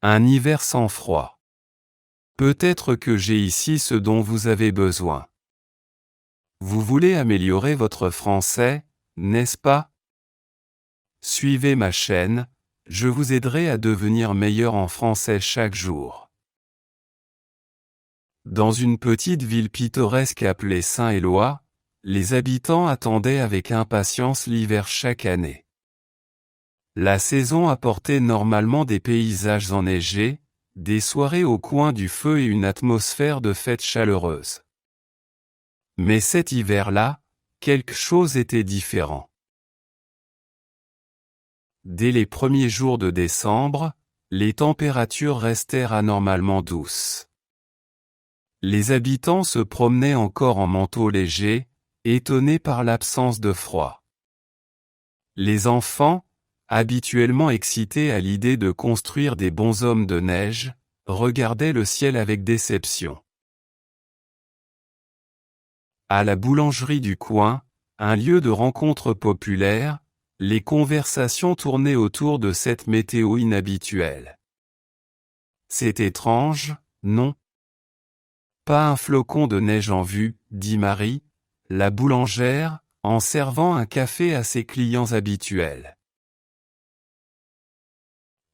Un hiver sans froid. Peut-être que j'ai ici ce dont vous avez besoin. Vous voulez améliorer votre français, n'est-ce pas? Suivez ma chaîne, je vous aiderai à devenir meilleur en français chaque jour. Dans une petite ville pittoresque appelée Saint-Éloi, les habitants attendaient avec impatience l'hiver chaque année. La saison apportait normalement des paysages enneigés, des soirées au coin du feu et une atmosphère de fête chaleureuse. Mais cet hiver-là, quelque chose était différent. Dès les premiers jours de décembre, les températures restèrent anormalement douces. Les habitants se promenaient encore en manteau léger, étonnés par l'absence de froid. Les enfants, habituellement excités à l'idée de construire des bonshommes de neige, regardaient le ciel avec déception. À la boulangerie du coin, un lieu de rencontre populaire, les conversations tournaient autour de cette météo inhabituelle. C'est étrange, non? Pas un flocon de neige en vue, dit Marie, la boulangère, en servant un café à ses clients habituels.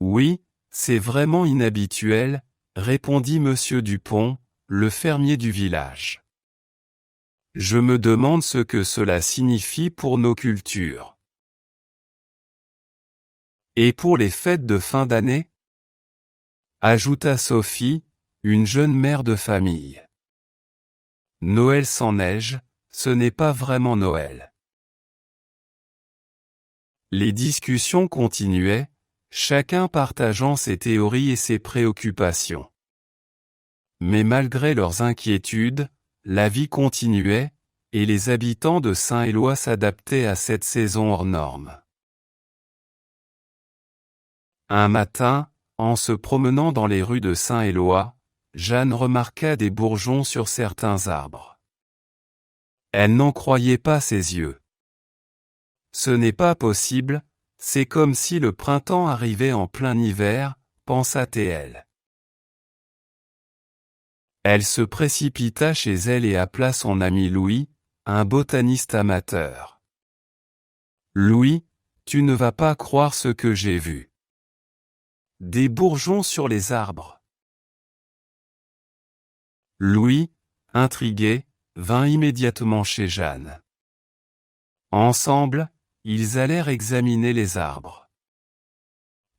Oui, c'est vraiment inhabituel, répondit Monsieur Dupont, le fermier du village. Je me demande ce que cela signifie pour nos cultures. Et pour les fêtes de fin d'année? Ajouta Sophie, une jeune mère de famille. Noël sans neige, ce n'est pas vraiment Noël. Les discussions continuaient, chacun partageant ses théories et ses préoccupations. Mais malgré leurs inquiétudes, la vie continuait, et les habitants de Saint-Éloi s'adaptaient à cette saison hors norme. Un matin, en se promenant dans les rues de Saint-Éloi, Jeanne remarqua des bourgeons sur certains arbres. Elle n'en croyait pas ses yeux. Ce n'est pas possible, c'est comme si le printemps arrivait en plein hiver, pensa-t-elle. Elle se précipita chez elle et appela son ami Louis, un botaniste amateur. Louis, tu ne vas pas croire ce que j'ai vu. Des bourgeons sur les arbres. Louis, intrigué, vint immédiatement chez Jeanne. Ensemble, ils allèrent examiner les arbres.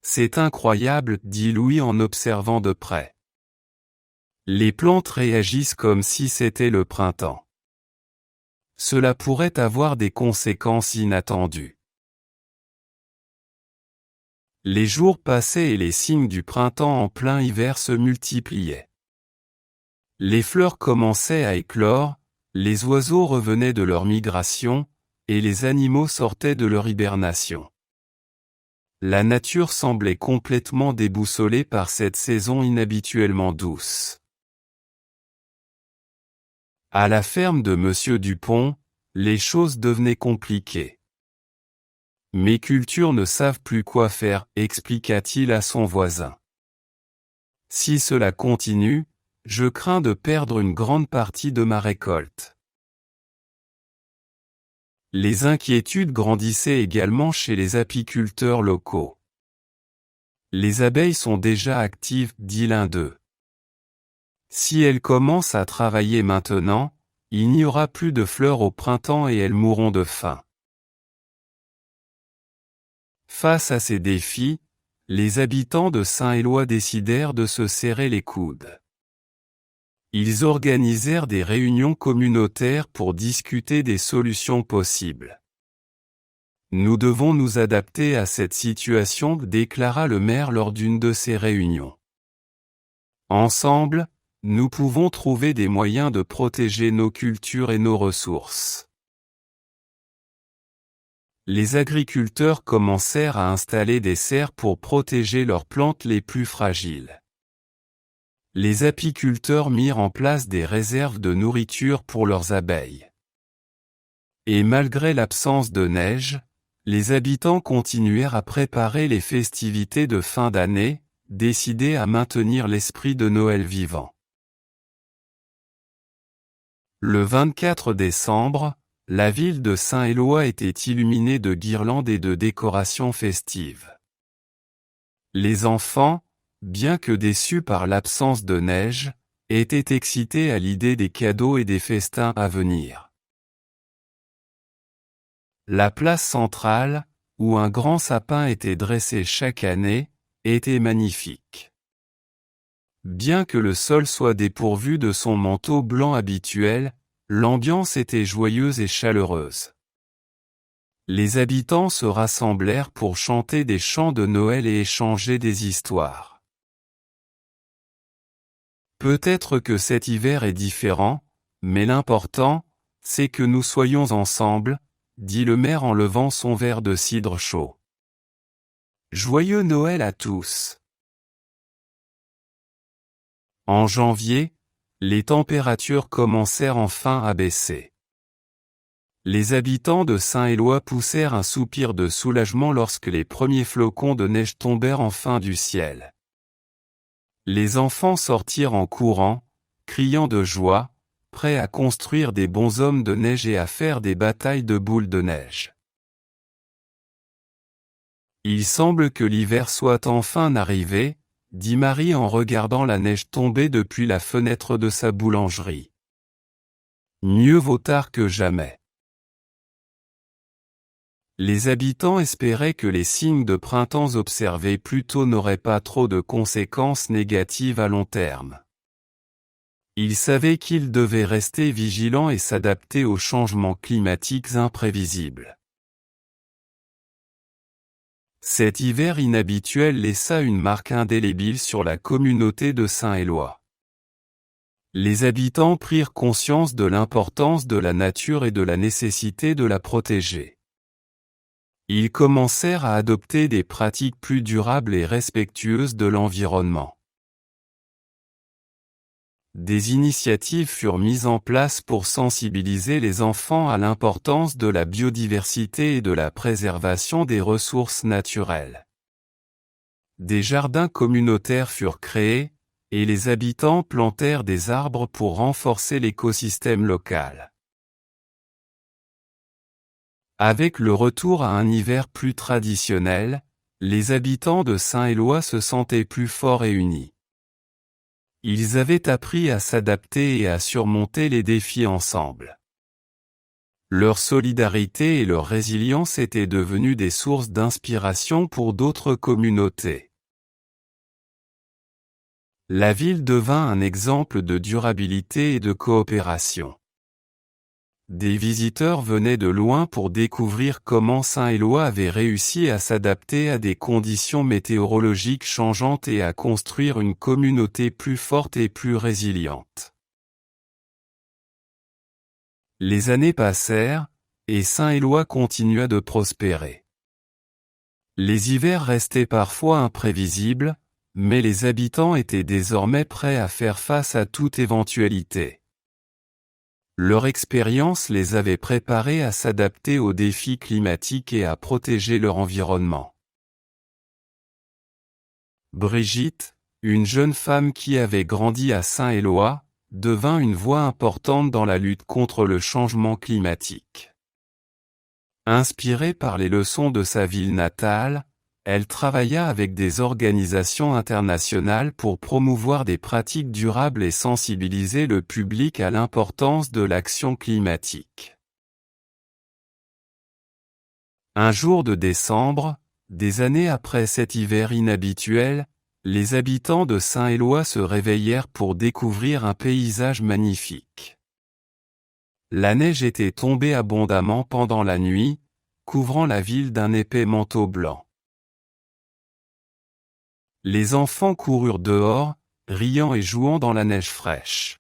C'est incroyable, dit Louis en observant de près. Les plantes réagissent comme si c'était le printemps. Cela pourrait avoir des conséquences inattendues. Les jours passaient et les signes du printemps en plein hiver se multipliaient. Les fleurs commençaient à éclore, les oiseaux revenaient de leur migration, et les animaux sortaient de leur hibernation. La nature semblait complètement déboussolée par cette saison inhabituellement douce. À la ferme de Monsieur Dupont, les choses devenaient compliquées. Mes cultures ne savent plus quoi faire, expliqua-t-il à son voisin. Si cela continue, je crains de perdre une grande partie de ma récolte. Les inquiétudes grandissaient également chez les apiculteurs locaux. Les abeilles sont déjà actives, dit l'un d'eux. Si elles commencent à travailler maintenant, il n'y aura plus de fleurs au printemps et elles mourront de faim. Face à ces défis, les habitants de Saint-Éloi décidèrent de se serrer les coudes. Ils organisèrent des réunions communautaires pour discuter des solutions possibles. Nous devons nous adapter à cette situation, déclara le maire lors d'une de ces réunions. Ensemble, nous pouvons trouver des moyens de protéger nos cultures et nos ressources. Les agriculteurs commencèrent à installer des serres pour protéger leurs plantes les plus fragiles. Les apiculteurs mirent en place des réserves de nourriture pour leurs abeilles. Et malgré l'absence de neige, les habitants continuèrent à préparer les festivités de fin d'année, décidés à maintenir l'esprit de Noël vivant. Le 24 décembre, la ville de Saint-Éloi était illuminée de guirlandes et de décorations festives. Les enfants, bien que déçus par l'absence de neige, étaient excités à l'idée des cadeaux et des festins à venir. La place centrale, où un grand sapin était dressé chaque année, était magnifique. Bien que le sol soit dépourvu de son manteau blanc habituel, l'ambiance était joyeuse et chaleureuse. Les habitants se rassemblèrent pour chanter des chants de Noël et échanger des histoires. Peut-être que cet hiver est différent, mais l'important, c'est que nous soyons ensemble, dit le maire en levant son verre de cidre chaud. Joyeux Noël à tous! En janvier, les températures commencèrent enfin à baisser. Les habitants de Saint-Éloi poussèrent un soupir de soulagement lorsque les premiers flocons de neige tombèrent enfin du ciel. Les enfants sortirent en courant, criant de joie, prêts à construire des bonshommes de neige et à faire des batailles de boules de neige. Il semble que l'hiver soit enfin arrivé, dit Marie en regardant la neige tomber depuis la fenêtre de sa boulangerie. Mieux vaut tard que jamais. Les habitants espéraient que les signes de printemps observés plus tôt n'auraient pas trop de conséquences négatives à long terme. Ils savaient qu'ils devaient rester vigilants et s'adapter aux changements climatiques imprévisibles. Cet hiver inhabituel laissa une marque indélébile sur la communauté de Saint-Éloi. Les habitants prirent conscience de l'importance de la nature et de la nécessité de la protéger. Ils commencèrent à adopter des pratiques plus durables et respectueuses de l'environnement. Des initiatives furent mises en place pour sensibiliser les enfants à l'importance de la biodiversité et de la préservation des ressources naturelles. Des jardins communautaires furent créés, et les habitants plantèrent des arbres pour renforcer l'écosystème local. Avec le retour à un hiver plus traditionnel, les habitants de Saint-Éloi se sentaient plus forts et unis. Ils avaient appris à s'adapter et à surmonter les défis ensemble. Leur solidarité et leur résilience étaient devenues des sources d'inspiration pour d'autres communautés. La ville devint un exemple de durabilité et de coopération. Des visiteurs venaient de loin pour découvrir comment Saint-Éloi avait réussi à s'adapter à des conditions météorologiques changeantes et à construire une communauté plus forte et plus résiliente. Les années passèrent, et Saint-Éloi continua de prospérer. Les hivers restaient parfois imprévisibles, mais les habitants étaient désormais prêts à faire face à toute éventualité. Leur expérience les avait préparés à s'adapter aux défis climatiques et à protéger leur environnement. Brigitte, une jeune femme qui avait grandi à Saint-Éloi, devint une voix importante dans la lutte contre le changement climatique. Inspirée par les leçons de sa ville natale, elle travailla avec des organisations internationales pour promouvoir des pratiques durables et sensibiliser le public à l'importance de l'action climatique. Un jour de décembre, des années après cet hiver inhabituel, les habitants de Saint-Éloi se réveillèrent pour découvrir un paysage magnifique. La neige était tombée abondamment pendant la nuit, couvrant la ville d'un épais manteau blanc. Les enfants coururent dehors, riant et jouant dans la neige fraîche.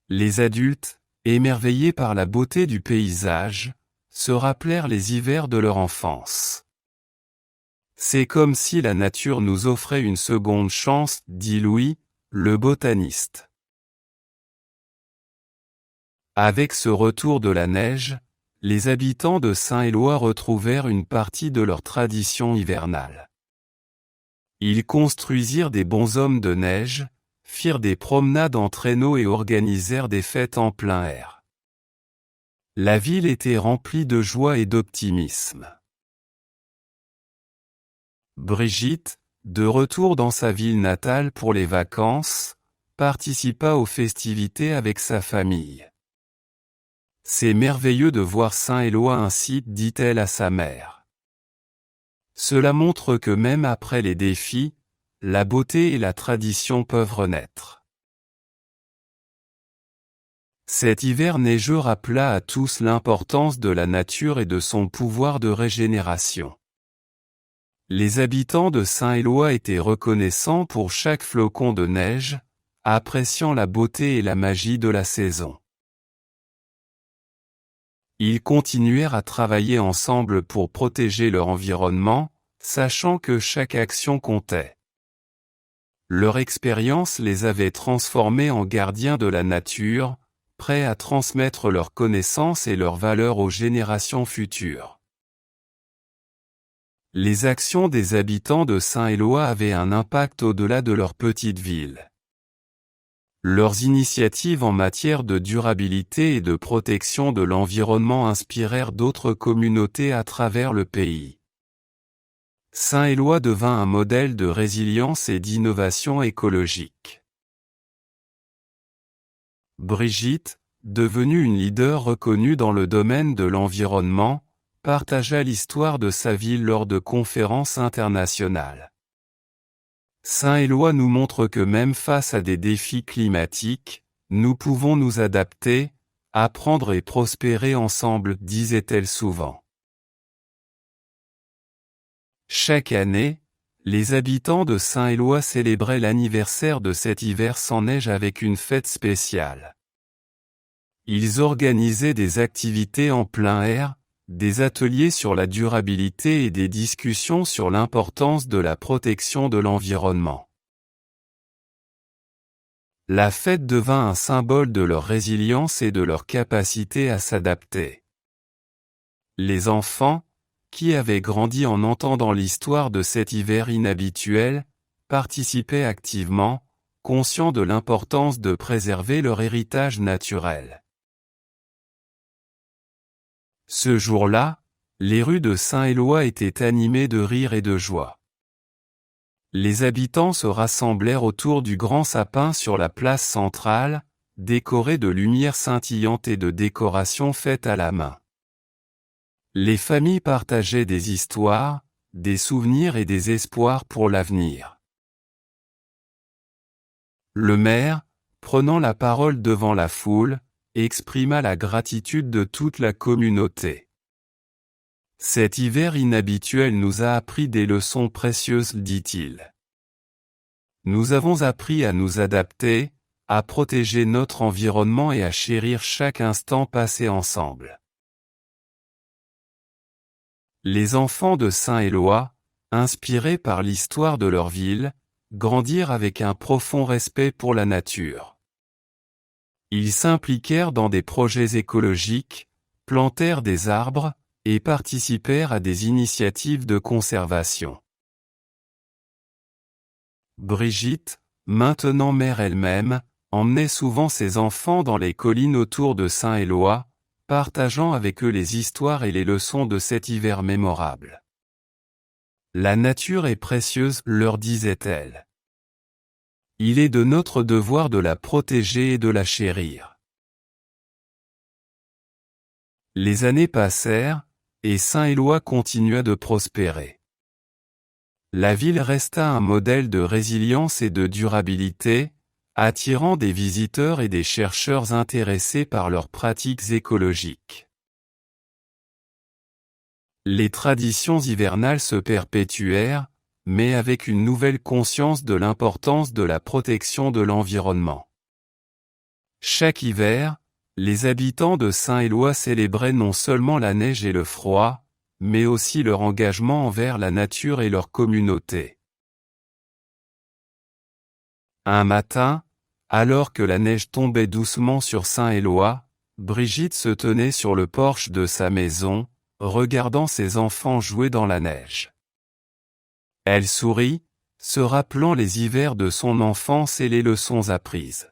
Les adultes, émerveillés par la beauté du paysage, se rappelèrent les hivers de leur enfance. C'est comme si la nature nous offrait une seconde chance, dit Louis, le botaniste. Avec ce retour de la neige, les habitants de Saint-Éloi retrouvèrent une partie de leur tradition hivernale. Ils construisirent des bonshommes de neige, firent des promenades en traîneau et organisèrent des fêtes en plein air. La ville était remplie de joie et d'optimisme. Brigitte, de retour dans sa ville natale pour les vacances, participa aux festivités avec sa famille. « C'est merveilleux de voir Saint-Éloi ainsi, dit-elle à sa mère. Cela montre que même après les défis, la beauté et la tradition peuvent renaître. » Cet hiver neigeux rappela à tous l'importance de la nature et de son pouvoir de régénération. Les habitants de Saint-Éloi étaient reconnaissants pour chaque flocon de neige, appréciant la beauté et la magie de la saison. Ils continuèrent à travailler ensemble pour protéger leur environnement, sachant que chaque action comptait. Leur expérience les avait transformés en gardiens de la nature, prêts à transmettre leurs connaissances et leurs valeurs aux générations futures. Les actions des habitants de Saint-Éloi avaient un impact au-delà de leur petite ville. Leurs initiatives en matière de durabilité et de protection de l'environnement inspirèrent d'autres communautés à travers le pays. Saint-Éloi devint un modèle de résilience et d'innovation écologique. Brigitte, devenue une leader reconnue dans le domaine de l'environnement, partagea l'histoire de sa ville lors de conférences internationales. Saint-Éloi nous montre que même face à des défis climatiques, nous pouvons nous adapter, apprendre et prospérer ensemble, disait-elle souvent. Chaque année, les habitants de Saint-Éloi célébraient l'anniversaire de cet hiver sans neige avec une fête spéciale. Ils organisaient des activités en plein air, des ateliers sur la durabilité et des discussions sur l'importance de la protection de l'environnement. La fête devint un symbole de leur résilience et de leur capacité à s'adapter. Les enfants, qui avaient grandi en entendant l'histoire de cet hiver inhabituel, participaient activement, conscients de l'importance de préserver leur héritage naturel. Ce jour-là, les rues de Saint-Éloi étaient animées de rire et de joie. Les habitants se rassemblèrent autour du grand sapin sur la place centrale, décoré de lumières scintillantes et de décorations faites à la main. Les familles partageaient des histoires, des souvenirs et des espoirs pour l'avenir. Le maire, prenant la parole devant la foule, exprima la gratitude de toute la communauté. Cet hiver inhabituel nous a appris des leçons précieuses, dit-il. Nous avons appris à nous adapter, à protéger notre environnement et à chérir chaque instant passé ensemble. Les enfants de Saint-Éloi, inspirés par l'histoire de leur ville, grandirent avec un profond respect pour la nature. Ils s'impliquèrent dans des projets écologiques, plantèrent des arbres, et participèrent à des initiatives de conservation. Brigitte, maintenant mère elle-même, emmenait souvent ses enfants dans les collines autour de Saint-Éloi, partageant avec eux les histoires et les leçons de cet hiver mémorable. La nature est précieuse, leur disait-elle. Il est de notre devoir de la protéger et de la chérir. Les années passèrent, et Saint-Éloi continua de prospérer. La ville resta un modèle de résilience et de durabilité, attirant des visiteurs et des chercheurs intéressés par leurs pratiques écologiques. Les traditions hivernales se perpétuèrent, mais avec une nouvelle conscience de l'importance de la protection de l'environnement. Chaque hiver, les habitants de Saint-Éloi célébraient non seulement la neige et le froid, mais aussi leur engagement envers la nature et leur communauté. Un matin, alors que la neige tombait doucement sur Saint-Éloi, Brigitte se tenait sur le porche de sa maison, regardant ses enfants jouer dans la neige. Elle sourit, se rappelant les hivers de son enfance et les leçons apprises.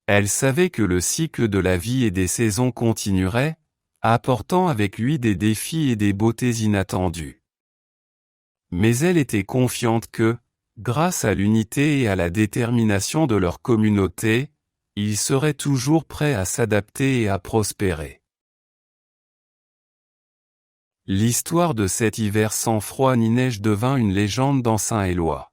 Elle savait que le cycle de la vie et des saisons continuerait, apportant avec lui des défis et des beautés inattendues. Mais elle était confiante que, grâce à l'unité et à la détermination de leur communauté, ils seraient toujours prêts à s'adapter et à prospérer. L'histoire de cet hiver sans froid ni neige devint une légende dans Saint-Éloi.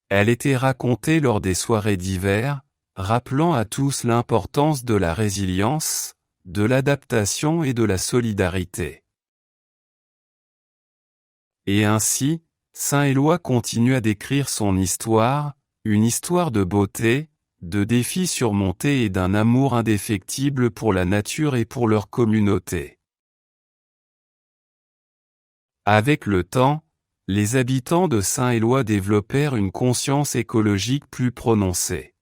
Elle était racontée lors des soirées d'hiver, rappelant à tous l'importance de la résilience, de l'adaptation et de la solidarité. Et ainsi, Saint-Éloi continue à décrire son histoire, une histoire de beauté, de défis surmontés et d'un amour indéfectible pour la nature et pour leur communauté. Avec le temps, les habitants de Saint-Éloi développèrent une conscience écologique plus prononcée.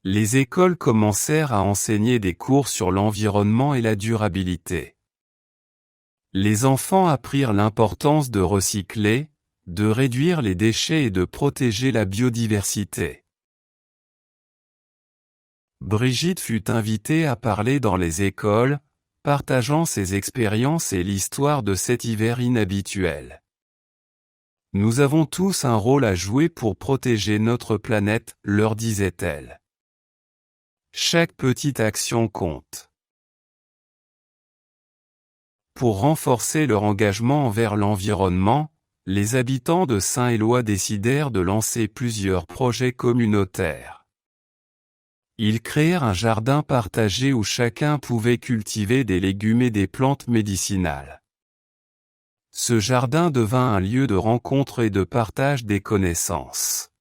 Les écoles commencèrent à enseigner des cours sur l'environnement et la durabilité. Les enfants apprirent l'importance de recycler, de réduire les déchets et de protéger la biodiversité. Brigitte fut invitée à parler dans les écoles, partageant ses expériences et l'histoire de cet hiver inhabituel. Nous avons tous un rôle à jouer pour protéger notre planète, leur disait-elle. Chaque petite action compte. Pour renforcer leur engagement envers l'environnement, les habitants de Saint-Éloi décidèrent de lancer plusieurs projets communautaires. Ils créèrent un jardin partagé où chacun pouvait cultiver des légumes et des plantes médicinales. Ce jardin devint un lieu de rencontre et de partage des connaissances.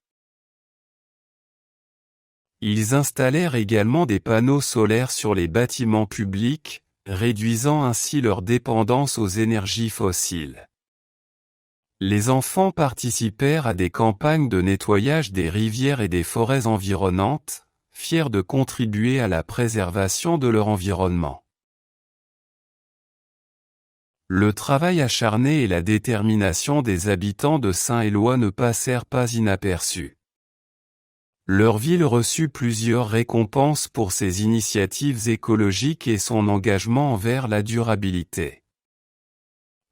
Ils installèrent également des panneaux solaires sur les bâtiments publics, réduisant ainsi leur dépendance aux énergies fossiles. Les enfants participèrent à des campagnes de nettoyage des rivières et des forêts environnantes, fiers de contribuer à la préservation de leur environnement. Le travail acharné et la détermination des habitants de Saint-Éloi ne passèrent pas inaperçus. Leur ville reçut plusieurs récompenses pour ses initiatives écologiques et son engagement envers la durabilité.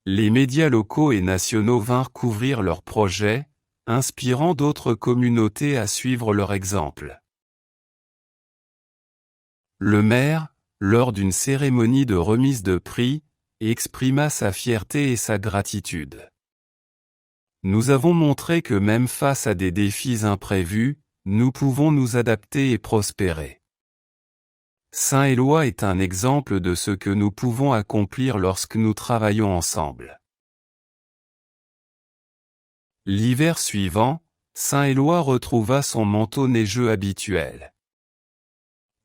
Les médias locaux et nationaux vinrent couvrir leurs projets, inspirant d'autres communautés à suivre leur exemple. Le maire, lors d'une cérémonie de remise de prix, exprima sa fierté et sa gratitude. Nous avons montré que même face à des défis imprévus, nous pouvons nous adapter et prospérer. Saint-Éloi est un exemple de ce que nous pouvons accomplir lorsque nous travaillons ensemble. L'hiver suivant, Saint-Éloi retrouva son manteau neigeux habituel.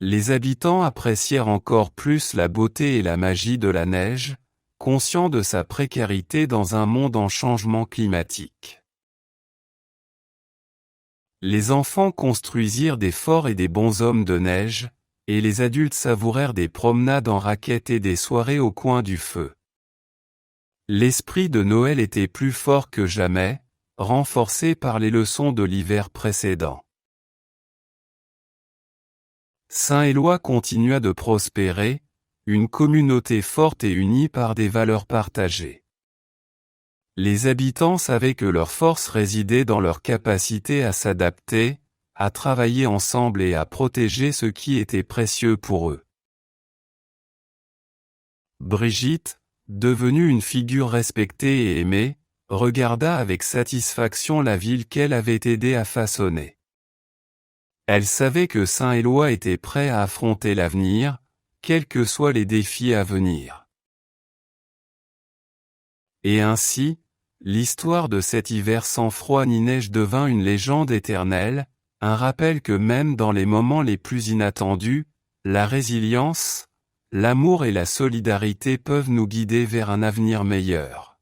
Les habitants apprécièrent encore plus la beauté et la magie de la neige, conscients de sa précarité dans un monde en changement climatique. Les enfants construisirent des forts et des bonshommes de neige, et les adultes savourèrent des promenades en raquettes et des soirées au coin du feu. L'esprit de Noël était plus fort que jamais, renforcé par les leçons de l'hiver précédent. Saint-Éloi continua de prospérer, une communauté forte et unie par des valeurs partagées. Les habitants savaient que leur force résidait dans leur capacité à s'adapter, à travailler ensemble et à protéger ce qui était précieux pour eux. Brigitte, devenue une figure respectée et aimée, regarda avec satisfaction la ville qu'elle avait aidé à façonner. Elle savait que Saint-Éloi était prêt à affronter l'avenir, quels que soient les défis à venir. Et ainsi, l'histoire de cet hiver sans froid ni neige devint une légende éternelle, un rappel que même dans les moments les plus inattendus, la résilience, l'amour et la solidarité peuvent nous guider vers un avenir meilleur.